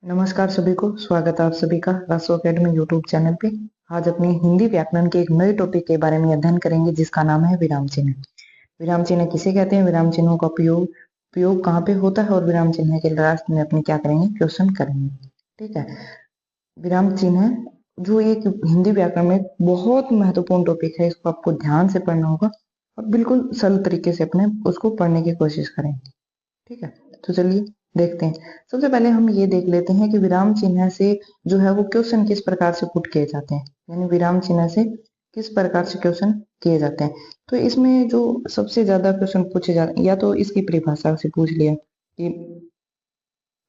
नमस्कार सभी को, स्वागत है आप सभी का रासो अकेडमी यूट्यूब चैनल पे। आज अपने हिंदी व्याकरण के एक नए टॉपिक के बारे में अध्ययन करेंगे जिसका नाम है विराम चिन्ह। विराम चिन्ह किसे कहते हैं, विराम चिन्हों का उपयोग कहाँ पे होता है और विराम चिन्ह के लास्ट में अपने क्या करेंगे, क्वेश्चन करेंगे। ठीक है, विराम चिन्ह जो एक हिंदी व्याकरण में बहुत महत्वपूर्ण टॉपिक है, इसको आपको ध्यान से पढ़ना होगा और बिल्कुल सरल तरीके से अपने उसको पढ़ने की कोशिश करेंगे। ठीक है, तो चलिए देखते हैं। सबसे पहले हम ये देख लेते हैं कि विराम चिन्ह से जो है वो क्वेश्चन किस प्रकार से पुट किए जाते हैं, यानी विराम चिन्ह से किस प्रकार से क्वेश्चन किए जाते हैं। तो इसमें जो सबसे ज्यादा क्वेश्चन पूछे जाते हैं, या तो इसकी परिभाषा से पूछ लिया कि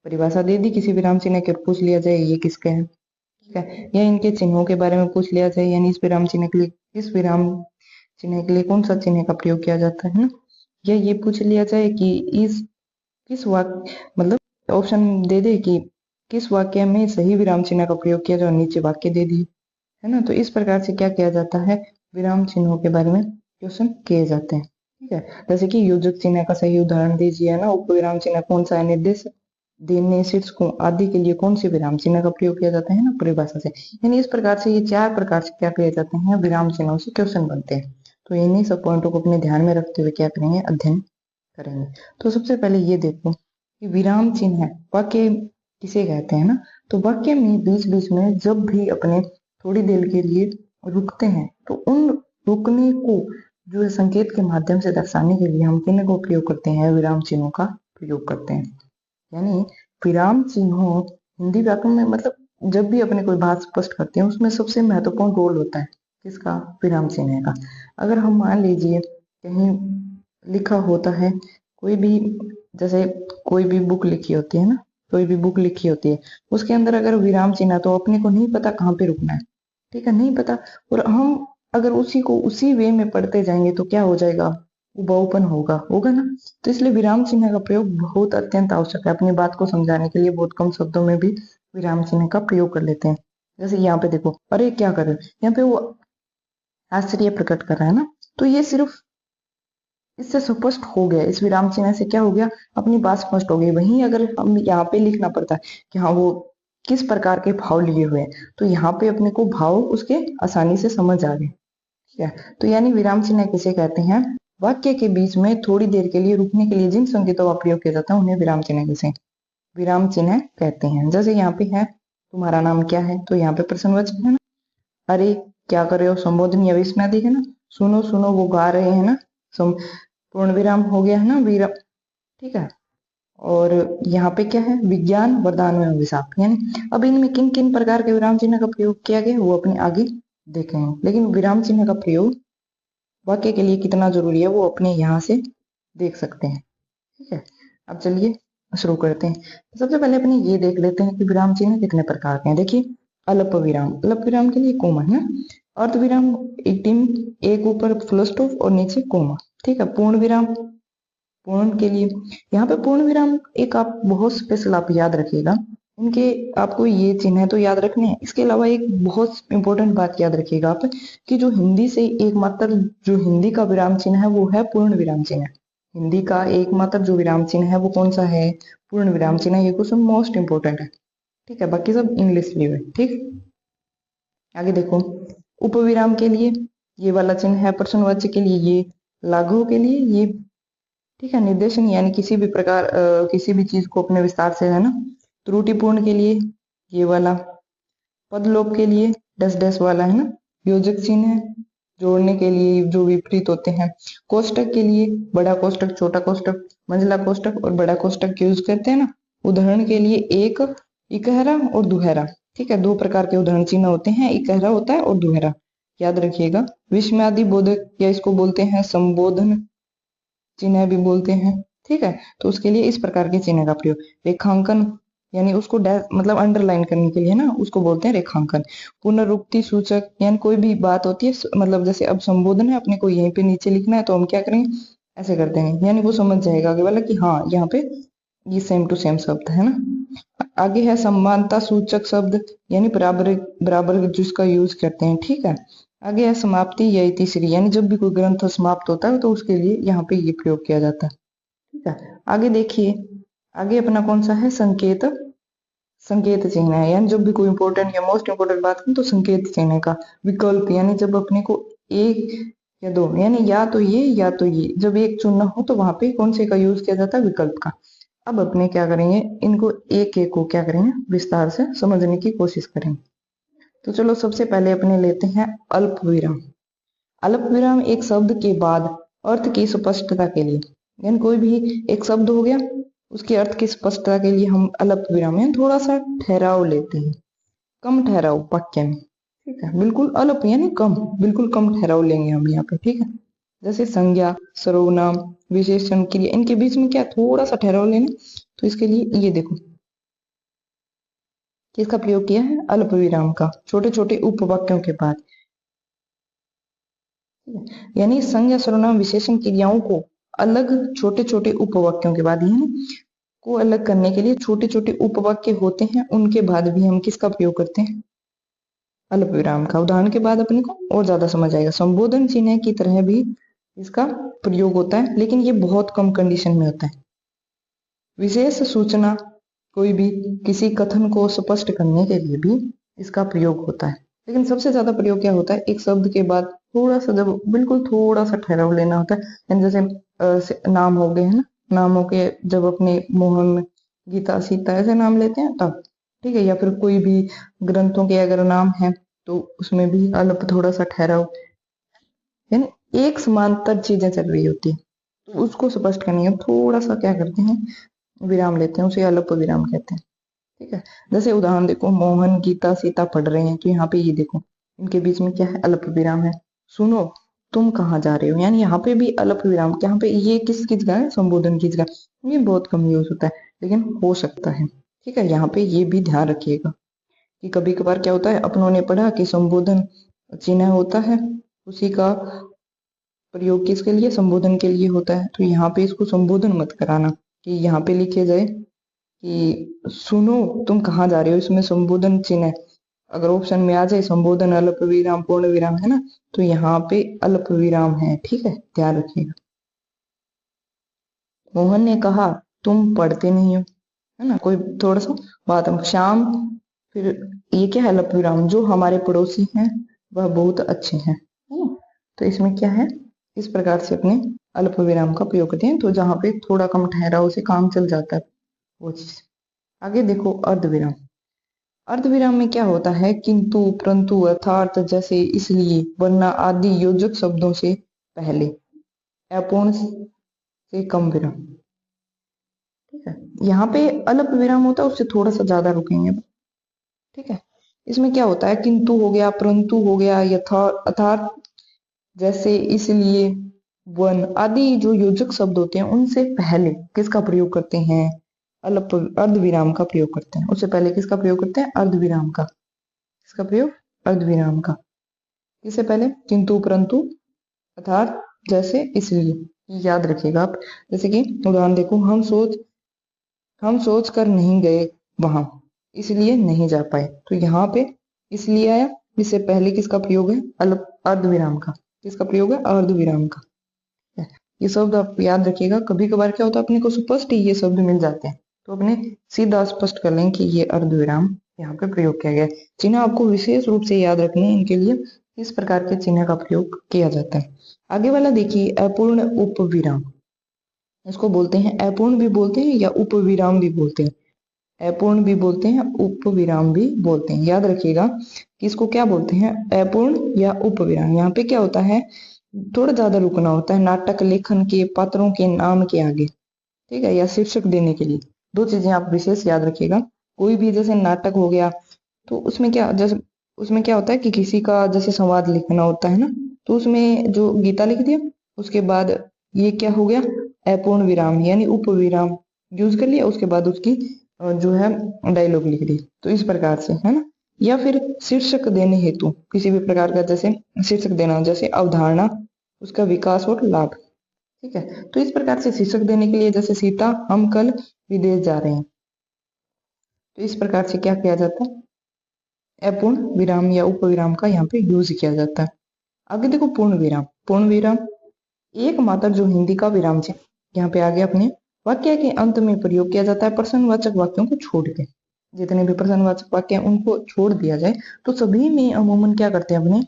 परिभाषा दे दी किसी विराम चिन्ह के, पूछ लिया जाए ये किसके हैं, ठीक है, या इनके चिन्हों के बारे में पूछ लिया जाए, यानी इस विराम चिन्ह के लिए किस विराम चिन्ह के लिए कौन सा चिन्ह का प्रयोग किया जाता है ना, या ये पूछ लिया जाए कि इस किस वाक्य मतलब ऑप्शन दे दे कि किस वाक्य में सही विराम चिन्ह का प्रयोग किया जाए, नीचे वाक्य दे दिए है ना। तो इस प्रकार से क्या किया जाता है, विराम चिन्हों के बारे में क्वेश्चन किए जाते हैं। ठीक है, जैसे कि योजक चिन्ह का सही उदाहरण दीजिए, है ना, उपविराम चिन्ह कौन सा है, निर्देश देने शीर्षकों आदि के लिए कौन से विराम चिन्ह का प्रयोग किया जाता है ना, परिभाषा से। यानी इस प्रकार से ये चार प्रकार से क्या किए जाते हैं, विराम चिन्हों से क्वेश्चन बनते हैं। तो इन्हीं सब पॉइंटों को अपने ध्यान में रखते हुए क्या करेंगे, अध्ययन करेंगे। तो सबसे पहले ये देखो कि विराम चिन्ह है वाक्य किसे कहते हैं ना। तो वाक्य में बीच बीच में जब भी अपने थोड़ी देर के लिए रुकते हैं, तो उन रुकने को जो है संकेत के माध्यम से दर्शाने के लिए हम किन को प्रयोग करते हैं, विराम चिन्हों का प्रयोग करते हैं। यानी विराम चिन्हों हिंदी व्याकरण में मतलब जब भी अपने कोई बात स्पष्ट करते हैं उसमें सबसे महत्वपूर्ण रोल होता है किसका, विराम चिन्ह का। अगर हम मान लीजिए कहीं लिखा होता है कोई भी, जैसे कोई भी बुक लिखी होती है ना, कोई भी बुक लिखी होती है, उसके अंदर अगर विराम चिन्ह, तो अपने को नहीं पता कहाँ पे रुकना है, ठीक है, नहीं पता। और हम अगर उसी को उसी वे में पढ़ते जाएंगे तो क्या हो जाएगा, उबाऊपन होगा ना। तो इसलिए विराम चिन्ह का प्रयोग बहुत अत्यंत आवश्यक है। अपनी बात को समझाने के लिए बहुत कम शब्दों में भी विराम चिन्ह का प्रयोग कर लेते हैं। जैसे यहाँ पे देखो, अरे क्या कर रहे हो, यहाँ पे वो आश्चर्य प्रकट कर रहा है ना, तो ये सिर्फ इससे स्पष्ट हो गया, इस विराम चिन्ह से क्या हो गया, अपनी बात स्पष्ट हो गई। वहीं अगर हम यहाँ पे लिखना पड़ता है कि हाँ वो किस प्रकार के भाव लिए हुए हैं, तो यहाँ पे अपने को भाव उसके आसानी से समझ आ गए। ठीक है, तो यानी विराम चिन्ह किसे कहते हैं, वाक्य के बीच में थोड़ी देर के लिए रुकने के लिए जिन संकेतों का प्रयोग किया जाता है उन्हें विराम चिन्ह किसे विराम चिन्ह कहते हैं। जैसे यहाँ पे है तुम्हारा नाम क्या है, तो यहाँ पे प्रश्नवाचक है ना, अरे क्या कर रहे हो संबोधन या विस्मयादि है ना, सुनो सुनो वो गा रहे हैं ना, पूर्ण विराम हो गया है ना, विराम। ठीक है, और यहाँ पे क्या है, विज्ञान वरदान में अभिशाप। यानी अब इनमें किन किन प्रकार के विराम चिन्ह का प्रयोग किया गया वो अपने आगे देखेंगे, लेकिन विराम चिन्ह का प्रयोग वाक्य के लिए कितना जरूरी है वो अपने यहाँ से देख सकते हैं। ठीक है, अब चलिए शुरू करते हैं। सबसे पहले अपने ये देख लेते हैं कि विराम चिन्ह कितने प्रकार के हैं। देखिए, अल्प विराम, अल्प विराम के लिए कोमा है ना, अर्ध विराम एक टीम, एक ऊपर फुल स्टॉप और नीचे कोमा। ठीक है, पूर्ण विराम, पूर्ण के लिए यहाँ पे पूर्ण विराम एक आप बहुत स्पेशल आप याद रखिएगा, इनके आपको ये चिन्ह तो याद रखने हैं। इसके अलावा एक बहुत इंपॉर्टेंट बात याद रखिएगा आप, कि जो हिंदी से एकमात्र जो हिंदी का विराम चिन्ह है वो है पूर्ण विराम चिन्ह। हिंदी का एकमात्र जो विराम चिन्ह है वो कौन सा है, पूर्ण विराम चिन्ह। ये क्वेश्चन मोस्ट इंपोर्टेंट है। ठीक है, बाकी सब इंग्लिश लिए हुए। ठीक, आगे देखो, उपविराम के लिए ये वाला चिन्ह है, प्रश्नवाच्य के लिए ये, लाघव के लिए ये। ठीक है, निर्देशन यानी किसी भी प्रकार किसी भी चीज को अपने विस्तार से, है ना। त्रुटिपूर्ण के लिए ये वाला, पदलोप के लिए डैश डैश वाला, है ना। योजक चिन्ह है जोड़ने के लिए जो विपरीत होते हैं। कोष्टक के लिए बड़ा कोष्टक, छोटा कोष्टक, मंझला कोष्टक और बड़ा कोष्टक यूज करते हैं ना। उदाहरण के लिए एक इकहरा और दुहरा। ठीक है, दो प्रकार के उदाहरण चिन्ह होते हैं, इकहरा होता है और दुहरा, याद रखिएगा। विस्मयादि बोधक या इसको बोलते हैं संबोधन चिन्ह भी बोलते हैं। ठीक है, तो उसके लिए इस प्रकार के चिन्ह का प्रयोग। रेखांकन यानी उसको डैश मतलब अंडरलाइन करने के लिए ना, उसको बोलते हैं रेखांकन। पुनरुक्ति सूचक यानी कोई भी बात होती है, मतलब जैसे अब संबोधन है अपने को यहीं पे नीचे लिखना है, तो हम क्या करेंगे, ऐसे करते हैं, यानी वो समझ जाएगा आगे वाला कि हाँ यहाँ पे ये सेम टू सेम शब्द है ना। आगे है समानता सूचक शब्द, यानी बराबर बराबर जिसका यूज करते हैं। ठीक है, आगे है समाप्ति या तीसरी, यानी जब भी कोई ग्रंथ समाप्त होता है तो उसके लिए यहाँ पे ये प्रयोग किया जाता है। ठीक है, आगे देखिए, आगे अपना कौन सा है, संकेत संकेत चिन्ह है, यानी जब भी कोई इंपॉर्टेंट या मोस्ट इंपॉर्टेंट बात करें तो संकेत चिन्ह का विकल्प, यानी जब अपने को एक या दो, यानी या तो ये या तो ये, जब एक चुनना हो तो वहां पे कौन से का यूज किया जाता है, विकल्प का। अब अपने क्या करेंगे, इनको एक एक को क्या करेंगे, विस्तार से समझने की कोशिश करेंगे। तो चलो सबसे पहले अपने लेते हैं अल्प विराम। अल्प विराम एक शब्द के बाद अर्थ की स्पष्टता के लिए, यानी कोई भी एक शब्द हो गया, उसके अर्थ की स्पष्टता के लिए हम अल्प विराम यानी थोड़ा सा ठहराव लेते हैं, कम ठहराव वाक्य में, ठीक है। बिल्कुल अल्प यानी कम, बिल्कुल कम ठहराव लेंगे हम यहाँ पे, ठीक है। जैसे संज्ञा, सर्वनाम, विशेषण, क्रिया, इनके बीच में क्या थोड़ा सा ठहराव लेना, तो इसके लिए ये देखो किसका प्रयोग किया है, अल्प विराम का, छोटे छोटे उपवाक्यों के बाद। यानी संज्ञा, सर्वनाम, विशेषण, क्रियाओं को अलग छोटे छोटे उपवाक्यों के बाद, यानी को अलग करने के लिए छोटे छोटे उपवाक्य होते हैं, उनके बाद भी हम किसका प्रयोग करते हैं, अल्प विराम का। उदाहरण के बाद अपने को और ज्यादा समझ आएगा। संबोधन चिन्ह की तरह भी इसका प्रयोग होता है, लेकिन ये बहुत कम कंडीशन में होता है। विशेष सूचना, कोई भी किसी कथन को स्पष्ट करने के लिए भी इसका प्रयोग होता है, लेकिन सबसे ज्यादा प्रयोग क्या होता है, एक शब्द के बाद थोड़ा सा, जब बिल्कुल थोड़ा सा ठहराव लेना होता है। जैसे नाम हो गए है ना, नामों के जब अपने मोहन, गीता, सीता ऐसे नाम लेते हैं तब, ठीक है। या फिर कोई भी ग्रंथों के अगर नाम है तो उसमें भी अल्प थोड़ा सा ठहराव, यानी एक समांतर चीजें चल रही होती है, तो उसको स्पष्ट करने के लिए थोड़ा सा क्या करते हैं, विराम लेते हैं, उसे अल्प विराम कहते हैं, ठीक है। जैसे उदाहरण देखो, मोहन, गीता, सीता पढ़ रहे हैं, तो यहाँ पे ये देखो इनके बीच में क्या है, अल्प विराम है। सुनो, तुम कहाँ जा रहे हो, यानी यहाँ पे भी अल्प विराम, यहाँ पे ये किस चीज का है, संबोधन चीज का। ये बहुत कम यूज होता है, लेकिन हो सकता है, ठीक है। यहाँ पे ये भी ध्यान रखिएगा कि कभी कभार क्या होता है, अपनों ने पढ़ा कि संबोधन चिन्ह होता है, उसी का प्रयोग किसके लिए, संबोधन के लिए होता है। तो यहाँ पे इसको संबोधन मत कराना कि यहाँ पे लिखे जाए कि सुनो तुम कहाँ जा रहे हो, इसमें संबोधन चिन्ह है। अगर ऑप्शन में आ जाए संबोधन अल्प विराम पूर्ण विराम, है ना, तो यहाँ पे अल्प विराम है, ठीक है, ध्यान रखिएगा। मोहन ने कहा तुम पढ़ते नहीं हो, है ना, कोई थोड़ा सा बात हम शाम, फिर ये क्या है, अल्प विराम, जो हमारे पड़ोसी हैं वह बहुत अच्छे हैं, है ना। तो इसमें क्या है, इस प्रकार से अपने अल्प विराम का प्रयोग करते हैं, तो जहाँ पे थोड़ा कम ठहराव से काम चल जाता है वो चीज। आगे देखो अर्धविराम। अर्धविराम में क्या होता है, किंतु, परंतु, अर्थात, जैसे, इसलिए, वरना आदि योजक शब्दों से पहले अपूर्ण से कम विराम, ठीक है। यहाँ पे अल्प विराम होता है, उससे थोड़ा सा ज्यादा रुकेंगे, ठीक है। इसमें क्या होता है, किंतु हो गया, परंतु हो गया, यथा, अर्थात, जैसे, इसलिए, वन आदि जो योजक शब्द होते हैं उनसे पहले किसका प्रयोग करते हैं, अल्प अर्धविराम का प्रयोग करते हैं। उससे पहले किसका प्रयोग करते हैं, अर्धविराम का। किसका प्रयोग, अर्धविराम का। किससे पहले, किंतु, परंतु, अर्थात, जैसे, इसलिए। याद रखिएगा आप। जैसे कि उदाहरण देखो, हम सोच कर नहीं गए वहां, इसलिए नहीं जा पाए। तो यहाँ पे इसलिए आया, इससे पहले किसका प्रयोग है, अल्प अर्धविराम का। किसका प्रयोग है, अर्धविराम का। ये शब्द आप याद रखिएगा। कभी कभार क्या होता है, अपने को स्पष्ट ही ये शब्द मिल जाते हैं, तो अपने सीधा स्पष्ट कर लें कि ये अर्धविराम यहाँ पे प्रयोग किया गया है। चिन्ह आपको विशेष रूप से याद रखने हैं, इनके लिए इस प्रकार के चिन्ह का प्रयोग किया जाता है। आगे वाला देखिए, अपूर्ण उपविराम। इसको बोलते हैं, अपूर्ण भी बोलते हैं या उपविराम भी बोलते हैं। अपूर्ण भी बोलते हैं, उपविराम भी बोलते हैं। याद रखिएगा कि इसको क्या बोलते हैं, अपूर्ण या उपविराम। यहाँ पे क्या होता है, थोड़ा ज्यादा रुकना होता है नाटक लेखन के पात्रों के नाम के आगे, ठीक है, या शीर्षक देने के लिए। दो चीजें आप विशेष याद रखिएगा। कोई भी जैसे नाटक हो गया, तो उसमें क्या, जैसे उसमें क्या होता है कि किसी का जैसे संवाद लिखना होता है ना, तो उसमें जो गीता लिख दिया, उसके बाद ये क्या हो गया, अपूर्ण विराम यानी उपविराम यूज कर लिया, उसके बाद उसकी जो है डायलॉग लिख दी। तो इस प्रकार से, है ना। या फिर शीर्षक देने हेतु किसी भी प्रकार का जैसे शीर्षक देना, जैसे अवधारणा, उसका विकास और लाभ, ठीक है। तो इस प्रकार से शीर्षक देने के लिए, जैसे सीता, हम कल विदेश जा रहे हैं, तो इस प्रकार से क्या किया जाता है, अपूर्ण विराम या उपविराम का यहाँ पे यूज किया जाता है। आगे देखो पूर्ण विराम। पूर्ण विराम एकमात्र जो हिंदी का विराम चिन्ह यहाँ पे आगे अपने वाक्य के अंत में प्रयोग किया जाता है, प्रश्नवाचक वाक्यों को छोड़ के। जितने भी प्रश्नवाचक वाक्य हैं उनको छोड़ दिया जाए तो सभी में अमूमन क्या करते हैं, अपने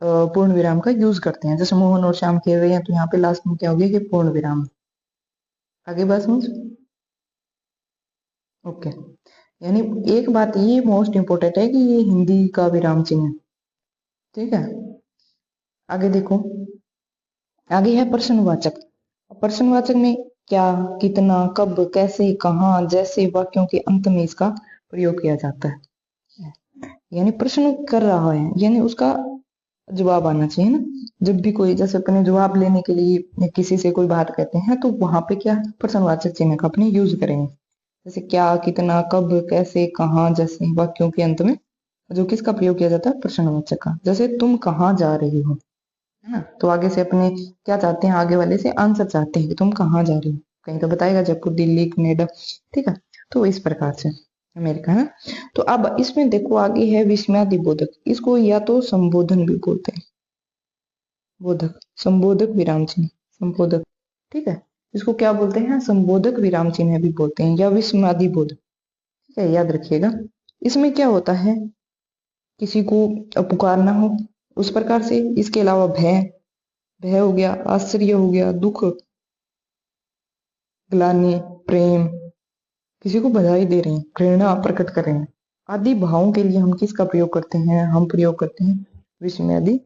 पूर्ण विराम का यूज करते हैं। जैसे मोहन और श्याम खेल रहे हैं तो यहाँ पे लास्ट में क्या हो गया कि पूर्ण विराम। आगे बात समझ। ओके, यानी एक बात ये मोस्ट इंपोर्टेंट है कि ये हिंदी का विराम चिन्ह है, ठीक है। आगे देखो, आगे है प्रश्नवाचक। प्रश्नवाचक में क्या, कितना, कब, कैसे, कहाँ जैसे वाक्यों के अंत में इसका प्रयोग किया जाता है। यानी प्रश्न कर रहा है यानी उसका जवाब आना चाहिए ना। जब भी कोई, जैसे अपने जवाब लेने के लिए किसी से कोई बात कहते हैं तो वहां पे क्या प्रश्नवाचक चिन्ह का अपने यूज करेंगे। जैसे क्या, कितना, कब, कैसे, कहाँ जैसे वाक्यों के अंत में जो किसका प्रयोग किया जाता है, प्रश्नवाचक का। जैसे तुम कहाँ जा रही हो, है ना, तो आगे से अपने क्या चाहते हैं, आगे वाले से आंसर चाहते हैं कि तुम कहाँ जा रही हो। कहीं तो बताएगा जयपुर, दिल्ली, कनेडा, ठीक है। तो इस प्रकार से अमेरिका, है। तो अब इसमें देखो आगे है विस्मयादि बोधक। इसको या तो संबोधन भी बोलते हैं, बोधक, संबोधक विराम चिन्ह, संबोधक, ठीक है। इसको क्या बोलते हैं, संबोधक विराम चिन्ह भी बोलते हैं या विस्मयादि बोधक, ठीक है, याद रखिएगा। इसमें क्या होता है, किसी को पुकारना हो उस प्रकार से। इसके अलावा भय, भय हो गया, आश्चर्य हो गया, दुख, ग्लानि, प्रेम, किसी को बधाई दे रहे हैं, प्रेरणा प्रकट कर रहे हैं आदि भावों के लिए हम किसका प्रयोग करते हैं, हम प्रयोग करते हैं विस्मयादि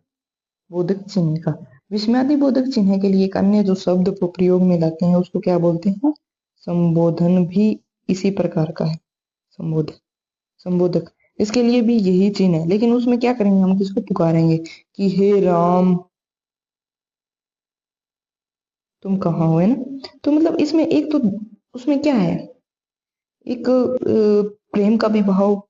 बोधक चिन्ह का। विस्मयादि बोधक चिन्ह के लिए एक अन्य जो शब्द को प्रयोग में लाते हैं उसको क्या बोलते हैं, संबोधन भी इसी प्रकार का है, संबोधक, संबोधक। इसके लिए भी यही चिन्ह है, लेकिन उसमें क्या करेंगे, हम किसको पुकारेंगे कि हे राम तुम कहाँ हो, है ना। तो मतलब इसमें एक तो उसमें क्या है, एक प्रेम का भी भाव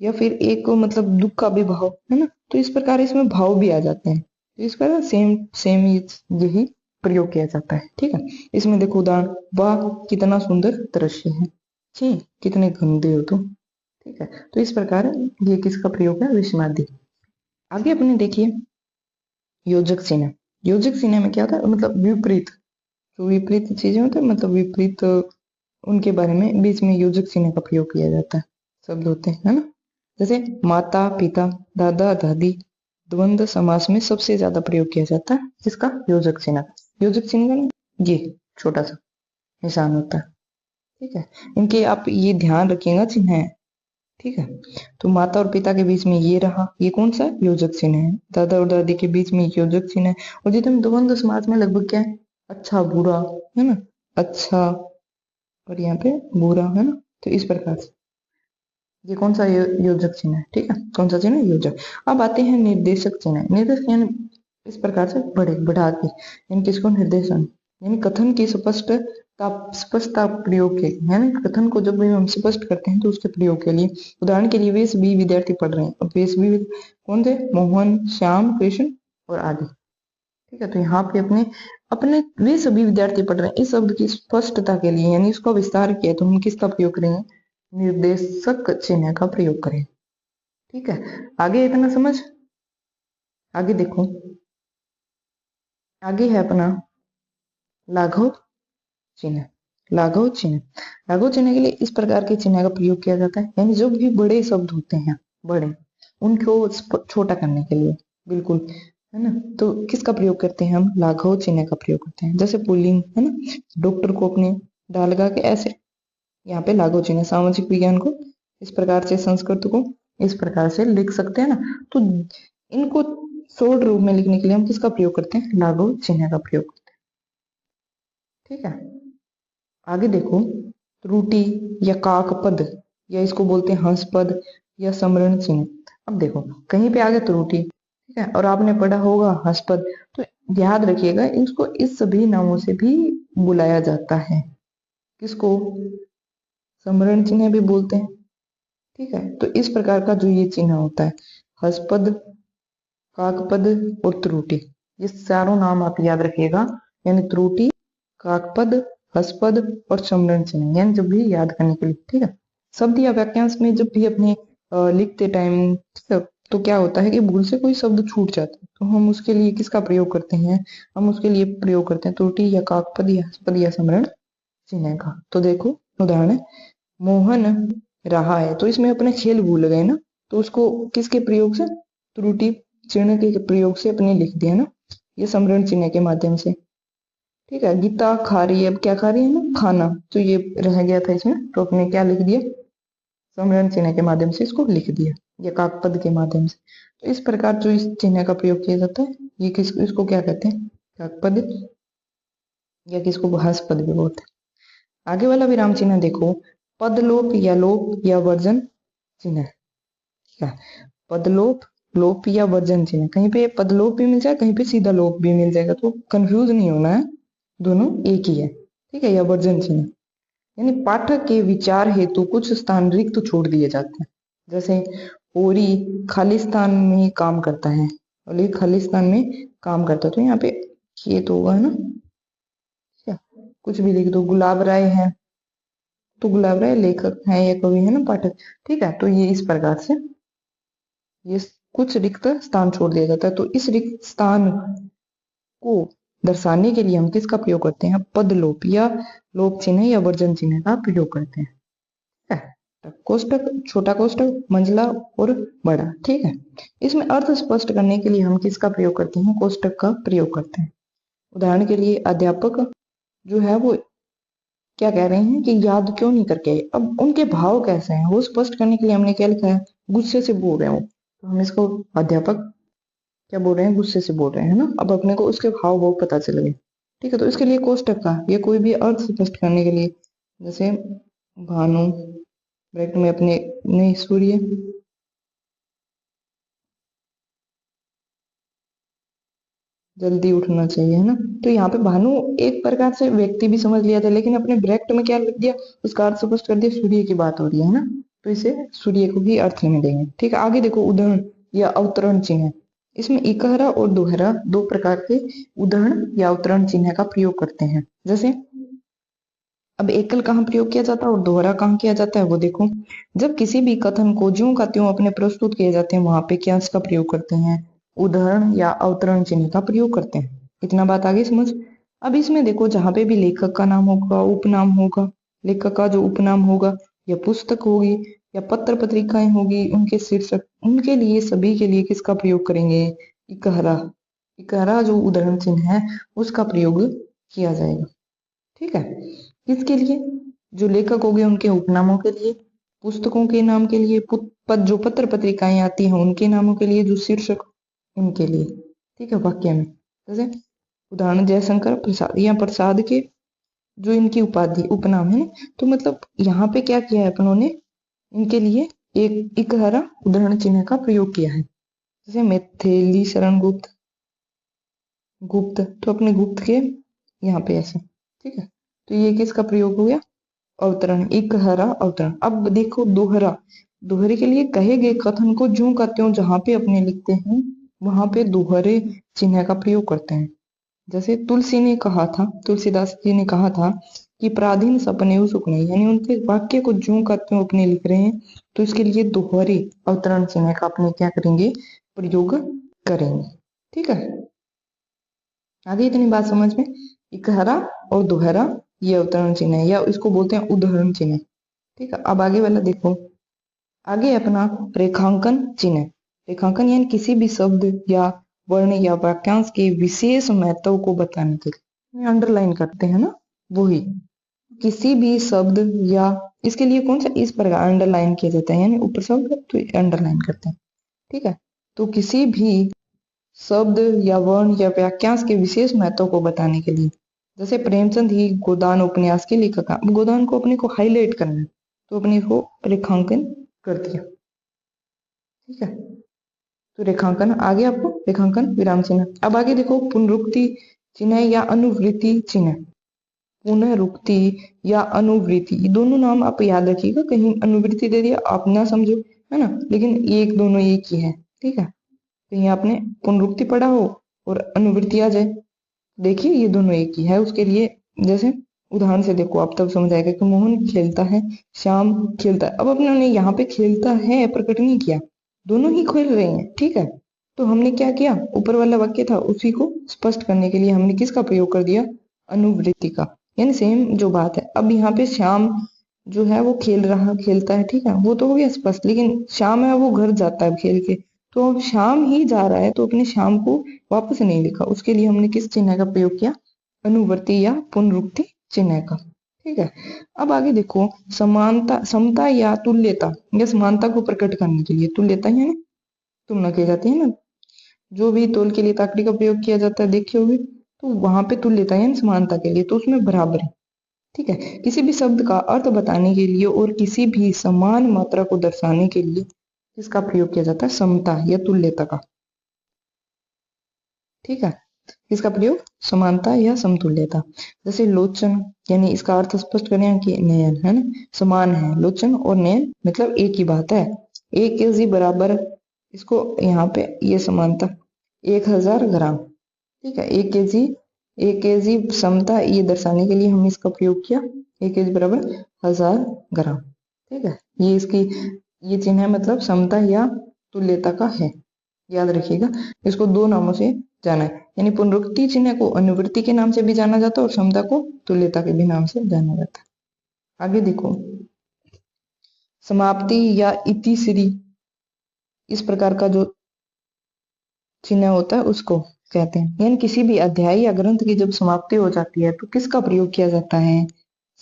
या फिर एक मतलब दुख का भी भाव, है ना। तो इस प्रकार इसमें भाव भी आ जाते हैं। तो इस पर सेम सेम यही प्रयोग किया जाता है, ठीक है। इसमें देखो उदाहरण, वाह कितना सुंदर दृश्य है, छी कितने गंदे हो तुम, ठीक है। तो इस प्रकार ये किसका प्रयोग है, विस्मयादि। आगे अपने देखिए योजक चिन्ह। योजक चिन्ह में क्या होता है, मतलब विपरीत, जो विपरीत चीजें होती है, मतलब विपरीत उनके बारे में बीच में योजक चिन्ह का प्रयोग किया जाता है, शब्द होते हैं, है ना। जैसे माता पिता, दादा दादी, द्वंद्व समास में सबसे ज्यादा प्रयोग किया जाता है जिसका, योजक चिन्ह। योजक चिन्ह का ना ये छोटा सा निशान होता है, ठीक है। इनके आप ये ध्यान रखिएगा, चिन्ह है, ठीक है। तो माता और पिता के बीच में ये रहा, ये कौन सा योजक चिन्ह है। दादा और दादी के बीच में योजक चिन्ह है। और जितने द्वंद्व समास में लगभग क्या है, अच्छा बुरा, है ना, अच्छा और यहाँ पे बुरा, है ना। तो इस प्रकार से ये कौन सा योजक चिन्ह है, ठीक है। कौन सा चिन्ह है, योजक। अब आते हैं निर्देशक चिन्ह। निर्देशक यानी इस प्रकार से बड़े बढ़ा के, यानी किसको, निर्देशन, यानी कथन की स्पष्टता प्रयोग के, है ना। कथन को जब भी हम स्पष्ट करते हैं तो उसके प्रयोग के लिए, उदाहरण के लिए वे सभी विद्यार्थी पढ़ रहे हैं, और वे सभी कौन थे, मोहन, श्याम, कृष्ण और आदि, ठीक है। तो यहाँ पे अपने अपने वे सभी विद्यार्थी पढ़ रहे हैं, इस शब्द की स्पष्टता के लिए यानी इसको विस्तार किया तो हम किसका प्रयोग करेंगे, निर्देशक चिन्ह का प्रयोग करें, ठीक है। आगे इतना समझ। आगे देखो, आगे है अपना लाघव चिन्ह। लाघव चिन्ह, लाघव चिन्ह के लिए इस प्रकार के चिन्ह का प्रयोग किया जाता है, यानी जो भी बड़े शब्द होते हैं, बड़े, उनको छोटा करने के लिए, बिल्कुल, है ना। तो किसका प्रयोग करते हैं हम, लाघव चिन्ह का प्रयोग करते हैं। जैसे पुल्लिंग, है ना, डॉक्टर को अपने डा लगा के ऐसे, यहाँ पे लाघव चिन्ह। सामाजिक विज्ञान को इस प्रकार से, संस्कृत को इस प्रकार से लिख सकते हैं ना। तो इनको शॉर्ट रूप में लिखने के लिए हम किसका प्रयोग करते हैं, लाघव चिन्ह का प्रयोग करते हैं, ठीक है। आगे देखो, त्रुटि या काक पद, या इसको बोलते हैं हंस पद या समरण चिन्ह। अब देखो कहीं पे आगे त्रुटि, ठीक है, और आपने पढ़ा होगा हंस पद, तो याद रखिएगा इसको इस सभी नामों से भी बुलाया जाता है। किसको, समरण चिन्ह भी बोलते हैं, ठीक है। तो इस प्रकार का जो ये चिन्ह होता है, हस्पद, काकपद और त्रुटि, ये चारों नाम आप याद रखिएगा, यानी त्रुटि, काकपद, हस्पद और समरण चिन्ह, यानी जब भी याद करने के लिए, ठीक है। शब्द या वाक्यांश में जब भी अपने लिखते टाइम, तो क्या होता है कि भूल से कोई शब्द छूट जाता है तो हम उसके लिए किसका प्रयोग करते हैं, हम उसके लिए प्रयोग करते हैं त्रुटि या काकपद या हस्पद या समरण चिन्ह का। तो देखो उदाहरण है, मोहन रहा है, तो इसमें अपने खेल भूल गए ना, तो उसको किसके प्रयोग से, त्रुटि चिन्ह के प्रयोग से अपने लिख दिया ना, ये समरण चिन्ह के माध्यम से। ठीक है, गीता खा रही है, अब क्या खा रही है ना, खाना, तो ये रह गया था इसमें, तो अपने क्या लिख दिया, समरण चिन्ह के माध्यम से इसको लिख दिया, या काकपद के माध्यम से। तो इस प्रकार जो इस चिन्ह का प्रयोग किया जाता है, ये इसको क्या कहते हैं, काकपद, या किसको भाषपद भी बोलते हैं। आगे वाला विराम चिन्ह देखो, पदलोप या लोप या वर्जन चिन्ह। ठीक है, पदलोप, लोप या वर्जन चिन्ह, कहीं पे पदलोप भी मिल जाएगा, कहीं पे सीधा लोप भी मिल जाएगा, तो कंफ्यूज नहीं होना है, दोनों एक ही है। ठीक है, या वर्जन चिन्ह, यानी पाठक के विचार हेतु कुछ स्थान रिक्त छोड़ दिए जाते हैं। जैसे होरी खालिस्तान में काम करता है, और खालिस्तान में काम करता है, तो यहाँ पे खेत होगा है ना, क्या कुछ भी लिख दो। गुलाब राय है, तो गुलाब राय लेखक है या कवि है ना, पाठक। ठीक है, तो ये इस प्रकार से ये कुछ रिक्त स्थान छोड़ दिया जाता है, तो इस रिक्त स्थान को दर्शाने के लिए हम किसका प्रयोग करते हैं, पदलोप या लोप चिन्ह या वर्जन चिन्ह का प्रयोग करते हैं। ठीक है, कोष्टक, छोटा कोष्टक, मंझला और बड़ा। ठीक है, इसमें अर्थ स्पष्ट करने के लिए हम किसका प्रयोग करते हैं, कोष्टक का प्रयोग करते हैं। उदाहरण के लिए अध्यापक जो है वो क्या कह रहे हैं कि याद क्यों नहीं करके आए, अब उनके भाव कैसे हैं वो स्पष्ट करने के लिए हमने क्या लिखा है, गुस्से से बोल रहे हो, तो हम इसको अध्यापक क्या बोल रहे हैं, गुस्से से बोल रहे हैं ना, अब अपने को उसके भाव भाव पता चल गए। ठीक है, तो इसके लिए कोष्टक का, ये कोई भी अर्थ स्पष्ट करने के लिए, जैसे भानु ब्रैकेट में अपने नहीं सूर्य, जल्दी उठना चाहिए है ना, तो यहाँ पे भानु एक प्रकार से व्यक्ति भी समझ लिया था, लेकिन अपने ब्रैकेट में क्या लिख दिया, उसका अर्थ स्पष्ट कर दिया, सूर्य की बात हो रही है ना, तो इसे सूर्य को ही अर्थ में देंगे। ठीक है, आगे देखो उदाहरण या अवतरण चिन्ह, इसमें इकहरा और दोहरा दो प्रकार के उदाहरण या अवतरण चिन्ह का प्रयोग करते हैं। जैसे अब एकल कहाँ प्रयोग किया जाता है और दोहरा कहाँ किया जाता है, वो देखो, जब किसी भी कथन को ज्यों का त्यों अपने प्रस्तुत किए जाते हैं, वहां पे क्या इसका प्रयोग करते हैं, उदाहरण या अवतरण चिन्ह का प्रयोग करते हैं। इतना बात आगे समझ। अब इसमें देखो, जहां पे भी लेखक का नाम होगा, उपनाम होगा, लेखक का जो उपनाम होगा, या पुस्तक होगी, या पत्र पत्रिकाएं होगी, उनके शीर्षक, उनके लिए सभी के लिए किसका प्रयोग करेंगे, इकहरा, इकहरा जो उदाहरण चिन्ह है उसका प्रयोग किया जाएगा। ठीक है, किसके लिए, जो लेखक हो गए उनके उपनामों के लिए, पुस्तकों के नाम के लिए, जो पत्र पत्रिकाएं आती हैं उनके नामों के लिए, जो शीर्षक उनके लिए। ठीक है, वाक्य में जैसे उदाहरण जयशंकर प्रसाद या प्रसाद के जो इनकी उपाधि उपनाम है, तो मतलब यहाँ पे क्या किया है अपनों ने, इनके लिए एक इकहरा उदाहरण चिन्ह का प्रयोग किया है। जैसे मैथिली शरण गुप्त, गुप्त तो अपने गुप्त के यहाँ पे ऐसे। ठीक है, तो ये किसका प्रयोग हो गया, अवतरण, इकहरा अवतरण। अब देखो दोहरा, दोहरे के लिए कहे गए कथन को ज्यों का त्यों जहां पे अपने लिखते हैं वहां पे दोहरे चिन्ह का प्रयोग करते हैं। जैसे तुलसी ने कहा था, तुलसीदास जी ने कहा था कि प्राधीन सपने सुख नहीं, यानी उनके वाक्य को ज्यों का त्यों अपने लिख रहे हैं, तो इसके लिए दोहरे अवतरण चिन्ह का अपने क्या करेंगे, प्रयोग करेंगे। ठीक है, आगे इतनी बात समझ में, इकहरा और दोहरा ये अवतरण चिन्ह है, या इसको बोलते हैं उदाहरण चिन्ह। ठीक है, अब आगे वाला देखो, आगे अपना रेखांकन चिन्ह। रेखांकन यानी किसी भी शब्द या वर्ण या वाक्यांश के विशेष महत्व को बताने के लिए अंडरलाइन करते हैं ना, वही किसी भी शब्द या, इसके लिए कौन सा इस प्रकार अंडरलाइन किया जाता है, यानी ऊपर शब्द तो अंडरलाइन करते हैं। ठीक है, तो किसी भी शब्द या वर्ण या वाक्यांश के विशेष महत्व को बताने के लिए, जैसे प्रेमचंद ही गोदान उपन्यास के लेखक, गोदान को अपने को हाईलाइट करना है, तो अपने को रेखांकन कर दिया। ठीक है, तो रेखांकन आगे आपको रेखांकन विराम चिन्ह। अब आगे देखो पुनरुक्ति चिन्ह या अनुवृत्ति चिन्ह। पुनरुक्ति या अनुवृत्ति, दोनों नाम आप याद रखिएगा, कहीं अनुवृत्ति दे दिया आप ना समझो है ना, लेकिन एक दोनों एक ही है। ठीक है, कहीं आपने पुनरुक्ति पढ़ा हो और अनुवृत्ति आ जाए, देखिए ये दोनों एक ही है। उसके लिए जैसे उदाहरण से देखो, आप तब समझ आएगा कि मोहन खेलता है, श्याम खेलता है। अब अपने ने यहाँ पे खेलता है प्रकट नहीं किया, दोनों ही खेल रहे हैं। ठीक है, तो हमने क्या किया, ऊपर वाला वाक्य था उसी को स्पष्ट करने के लिए हमने किसका प्रयोग कर दिया, अनुवृत्ति का, यानी सेम जो बात है। अब यहाँ पे श्याम जो है वो खेलता है, ठीक है, वो तो हो गया स्पष्ट। लेकिन श्याम है वो घर जाता है खेल के, तो अब शाम ही जा रहा है तो अपने शाम को वापस नहीं लिखा, उसके लिए हमने किस चिन्ह का प्रयोग किया? अनुवर्ती या पुनरुक्ति चिन्ह का। ठीक है, अब आगे देखो, समानता, समता या तुल्यता या समानता को प्रकट करने के लिए तुल्यता यानी तुलना की जाती है ना, जो भी तोल के लिए ताकड़ी का प्रयोग किया जाता है देखिए होगी, तो वहां पे तुल्यता यानी समानता के लिए, तो उसमें बराबर है। ठीक है, किसी भी शब्द का अर्थ बताने के लिए और किसी भी समान मात्रा को दर्शाने के लिए किसका प्रयोग किया जाता है? समता या तुल्यता का। ठीक है, किसका प्रयोग? समानता या समतुल्यता। जैसे लोचन, यानी इसका अर्थ स्पष्ट करें कि नयन, है ना, समान है लोचन और नयन, मतलब एक ही बात है। 1 kg बराबर, इसको यहाँ पे ये समानता 1000 ग्राम। ठीक है, 1 केजी समता ये दर्शाने के लिए हम इसका प्रयोग किया, 1 केजी बराबर 1000 ग्राम। ठीक है, ये इसकी ये चिन्ह है, मतलब समता या तुल्यता का है, याद रखिएगा। इसको दो नामों से जाना है, यानी पुनरुक्ति चिन्ह को अनुवृत्ति के नाम से भी जाना जाता है और समता को तुल्यता के भी नाम से जाना जाता है। आगे देखो, समाप्ति या इतिश्री, इस प्रकार का जो चिन्ह होता है उसको कहते हैं। यानी किसी भी अध्याय या ग्रंथ की जब समाप्ति हो जाती है तो किसका प्रयोग किया जाता है?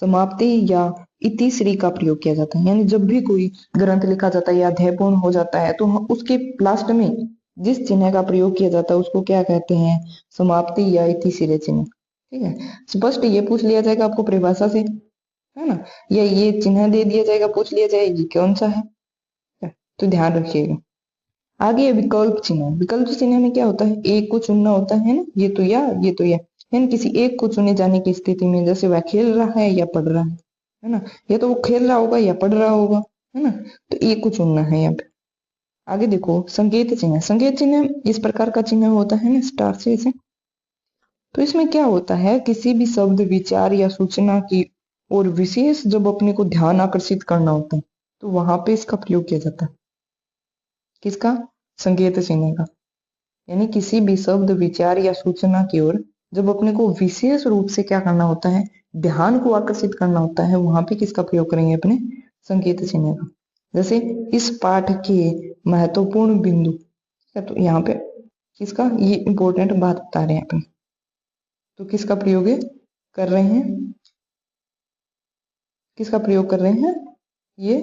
समाप्ति या इतिश्री का प्रयोग किया जाता है। यानी जब भी कोई ग्रंथ लिखा जाता है या अध्याय पूर्ण हो जाता है तो उसके लास्ट में जिस चिन्ह का प्रयोग किया जाता है उसको क्या कहते हैं? समाप्ति या इतिश्री चिन्ह। ठीक है, स्पष्ट ये पूछ लिया जाएगा आपको परिभाषा से, है ना, या ये चिन्ह दे दिया जाएगा, पूछ लिया जाएगी कौन सा है, तो ध्यान रखिएगा। आगे विकल्प चिन्ह, विकल्प चिन्ह में क्या होता है? एक को चुनना होता है ना, ये तो या ये तो या, यानी किसी एक को चुने जाने की स्थिति में, जैसे वह खेल रहा है या पढ़ रहा है ना, या तो वो खेल रहा होगा या पढ़ रहा होगा, है ना, तो एक को चुनना है यहाँ पे। आगे देखो, संकेत चिन्ह, संकेत चिन्ह इस प्रकार का चिन्ह होता है ना, स्टार से ऐसे, तो इसमें क्या होता है? किसी भी शब्द, विचार या सूचना की और विशेष जब अपने को ध्यान आकर्षित करना होता है तो वहां पे इसका प्रयोग किया जाता है। किसका? संकेत चिन्ह का। यानी किसी भी शब्द, विचार या सूचना की ओर जब अपने को विशेष रूप से क्या करना होता है? ध्यान को आकर्षित करना होता है, वहां पे किसका प्रयोग करेंगे? अपने संकेत चिन्ह का। जैसे इस पाठ के महत्वपूर्ण बिंदु, तो यहाँ पे किसका? ये इंपॉर्टेंट बात बता रहे हैं अपने, तो किसका प्रयोग कर रहे हैं? किसका प्रयोग कर रहे हैं? ये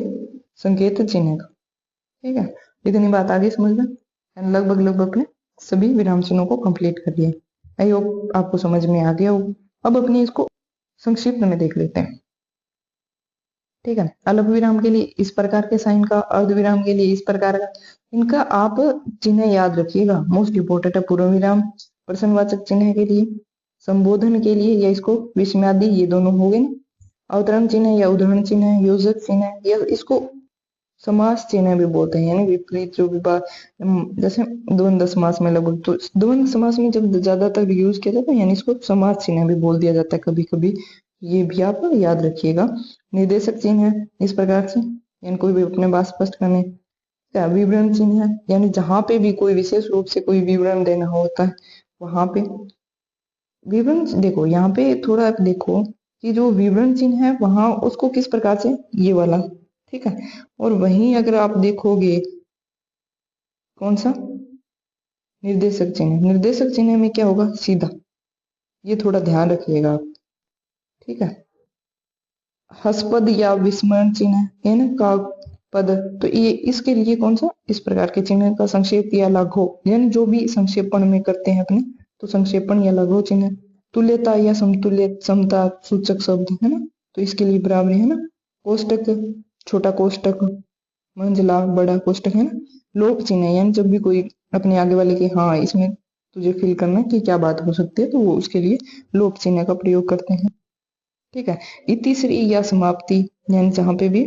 संकेत चिन्ह का। ठीक है, इतनी बात आगे समझ में, लगभग लगभग अपने सभी विराम चिन्हों को कंप्लीट कर लिया। आई होप आपको समझ में आ गया हो। अब अपने इसको संक्षिप्त में देख लेते हैं। ठीक है, अल्प विराम के लिए इस प्रकार के साइन का, अर्ध विराम के लिए इस प्रकार का, इनका आप चिन्ह याद रखिएगा। मोस्ट इंपोर्टेंट है पूर्ण विराम प्रश्नवाचक चिन्ह के लिए, संबोधन के लिए, या इसको विस्मयादि, ये दोनों हो गए ना, अवतरण चिन्ह या उदाहरण चिन्ह, योजक चिन्ह, या इसको समास चिन्ह भी बोलते हैं, यानी विपरीत जो विभाग, जैसे द्वंद्व समास में लगभग, तो द्वंद्व समास में जब ज्यादातर यूज किया जाता है यानी इसको समास चिन्ह भी बोल दिया जाता है कभी कभी, ये भी आप याद रखिएगा। निर्देशक चिन्ह है इस प्रकार से, यानी कोई भी अपने बात स्पष्ट करने का। विवरण चिन्ह है, यानी जहां पे भी कोई विशेष रूप से कोई विवरण देना होता है वहां पे विवरण, देखो यहाँ पे थोड़ा देखो कि जो विवरण चिन्ह है वहां उसको किस प्रकार से, ये वाला, ठीक है, और वहीं अगर आप देखोगे कौन सा? निर्देशक चिन्ह, निर्देशक चिन्ह में क्या होगा? सीधा, ये थोड़ा ध्यान रखिएगा आप। ठीक है, हस्पद या विस्मरण चिन्ह है ना, का पद, तो ये इसके लिए कौन सा? इस प्रकार के चिन्ह का संक्षेप या लघु, यानी जो भी संक्षेपण में करते हैं अपने, तो संक्षेपण या लघु चिन्ह। तुल्यता या समतुल्य, समता सूचक शब्द, है ना, तो इसके लिए बराबर है ना, कोष्टक, छोटा कोष्टक, मंझला, बड़ा कोष्टक, है ना। लोक चिन्ह, यानी जब भी कोई अपने आगे वाले के, हाँ इसमें तुझे फील करना है कि क्या बात हो सकती है, तो वो उसके लिए लोक चिन्ह का प्रयोग करते हैं। ठीक है, इतिश्री या समाप्ति, यानी जहां पे भी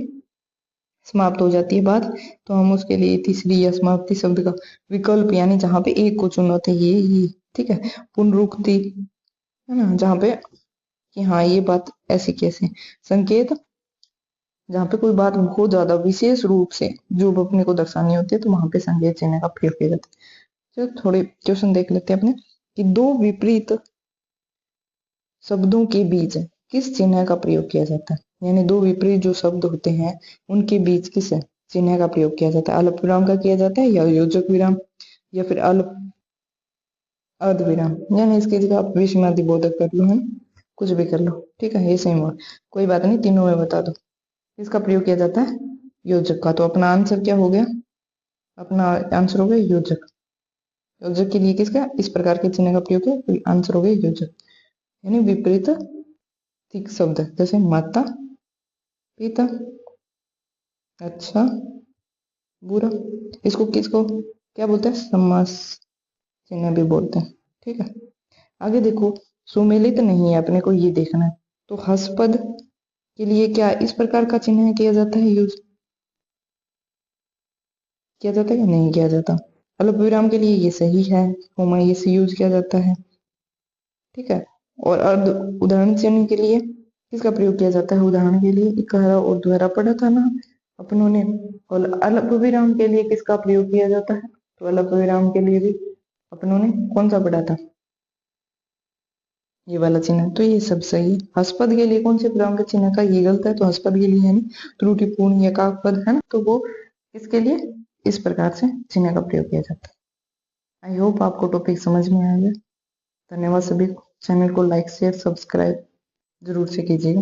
समाप्त हो जाती है बात तो हम उसके लिए इतिश्री या समाप्ति शब्द का। विकल्प, यानी जहां पे एक को चुना होता है, ये। ठीक है, पुनरुक्ति, है ना, जहां पे कि हाँ ये बात ऐसी कैसे। संकेत, जहाँ पे कोई बात बहुत ज्यादा विशेष रूप से जो अपने को दर्शानी होती है तो वहां पे संकेत चिन्ह का प्रयोग किया जाता है। चलो थोड़े क्वेश्चन देख लेते हैं अपने, कि दो विपरीत शब्दों के बीच किस चिन्ह का प्रयोग किया जाता है? यानी दो विपरीत जो शब्द होते हैं उनके बीच किस चिन्ह का प्रयोग किया जाता है? अल्प विराम का किया जाता है या योजक विराम या फिर अल्प अर्ध विराम, यानी इसकी जगह आप विस्मयादि बोधक कर लो, है कुछ भी कर लो, ठीक है, ये सेम हो, कोई बात नहीं, तीनों में बता दो। इसका प्रयोग किया जाता है योजक का, तो अपना आंसर क्या हो गया? अपना आंसर हो गया योजक। योजक के लिए किसका इस प्रकार के चिन्ह का प्रयोग किया, तो आंसर हो गया योजक, यानी विपरीत ठीक शब्द, जैसे माता पिता, अच्छा बुरा, इसको किसको क्या बोलते हैं? समास चिन्ह भी बोलते हैं, ठीक है। आगे देखो, सुमेलित नहीं है, अपने को ये देखना है, तो हस्पद के लिए क्या इस प्रकार का चिन्ह किया जाता है, यूज किया जाता है या नहीं किया जाता? अल्प विराम के लिए ये सही है, कोमा ये से यूज किया जाता है, ठीक है। और अर्ध उदाहरण चिन्ह के लिए किसका प्रयोग किया जाता है? उदाहरण के लिए इकहरा और द्वारा पढ़ा था ना अपनों ने। और अल्प विराम के लिए किसका प्रयोग किया जाता है? तो अल्प विराम के लिए भी अपनों ने कौन सा पढ़ा था? ये वाला चिन्ह, तो ये सब सही है। हस्पद के लिए कौन से विराम के चिन्ह का ये गलत है, तो हस्पद के लिए यानी त्रुटिपूर्ण या काकपद है ना, तो वो इसके लिए इस प्रकार से चिन्ह का प्रयोग किया जाता है। आई होप आपको टॉपिक समझ में आ गया। धन्यवाद सभी को। चैनल को लाइक शेयर सब्सक्राइब जरूर से कीजिएगा।